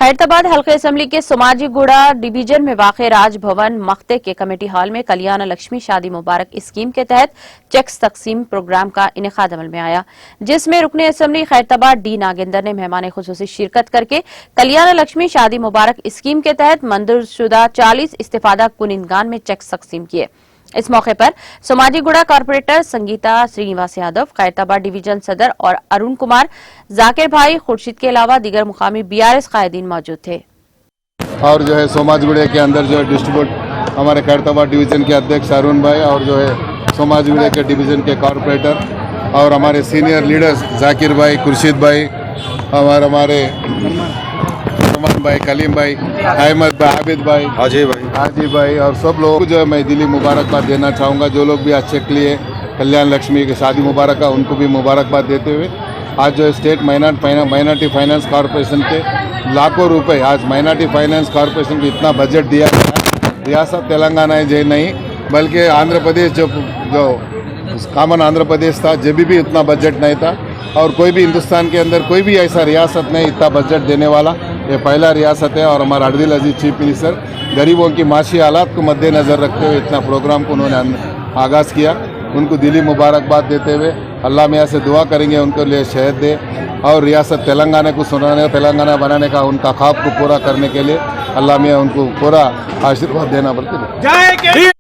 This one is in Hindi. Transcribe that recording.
खैरताबाद हल्के असम्बली के सोमाजीगुड़ा डिवीजन में वाक़ राजभवन मख्ते के कमेटी हॉल में कल्याण लक्ष्मी शादी मुबारक स्कीम के तहत चेक्स तकसीम प्रोग्राम का इनेकाद अमल में आया, जिसमें रुकने असम्बली खैरताबाद डी नागेंद्र ने मेहमान खुसूसी शिरकत करके कल्याण लक्ष्मी शादी मुबारक स्कीम के तहत मंजूरशुदा 40 इस्तेफादा कुनिंदगान में चेक्स तकसीम किए। इस मौके पर सोमाजीगुड़ा कॉर्पोरेटर संगीता श्रीनिवास यादव, खैरताबाद डिवीजन सदर और अरुण कुमार, जाकिर भाई खुर्शीद के अलावा दीगर मुकामी बीआरएस कायदीन मौजूद थे। और जो है सोमाजीगुड़े के अंदर जो है डिस्ट्रीब्यूट हमारे खैरताबाद डिवीजन के अध्यक्ष अरुण भाई और जो है सोमाजीगुड़े के डिवीजन के कॉर्पोरेटर और हमारे सीनियर लीडर्स जाकिर भाई, खुर्शीद भाई, हमारे भाई, कलीम भाई, अहमद भाई, आबिद भाई, हाजी भाई और सब लोग को जो है मैं दिली मुबारकबाद देना चाहूँगा। जो लोग भी आज चेक लिए कल्याण लक्ष्मी की शादी मुबारक का, उनको भी मुबारकबाद देते हुए आज जो है स्टेट माइनॉरिटी फाइनेंस कॉर्पोरेशन के लाखों रुपए, आज माइनॉरिटी फाइनेंस कॉर्पोरेशन को इतना बजट दिया गया। रियासत तेलंगाना है जो नहीं, बल्कि आंध्र प्रदेश जो कॉमन आंध्र प्रदेश था, जब भी इतना बजट नहीं था और कोई भी हिंदुस्तान के अंदर कोई भी ऐसा रियासत नहीं इतना बजट देने वाला, ये पहला रियासत है। और हमारा अब्दुल अजीज चीफ मिनिस्टर गरीबों की माशी हालात को मद्देनज़र रखते हुए इतना प्रोग्राम को उन्होंने आगाज़ किया। उनको दिली मुबारकबाद देते हुए अल्लाह मियाँ से दुआ करेंगे उनके लिए शहद दे और रियासत तेलंगाना को सुनाने, तेलंगाना बनाने का उनका ख्वाब को पूरा करने के लिए अल्लाह मियाँ उनको पूरा आशीर्वाद देना बोलते।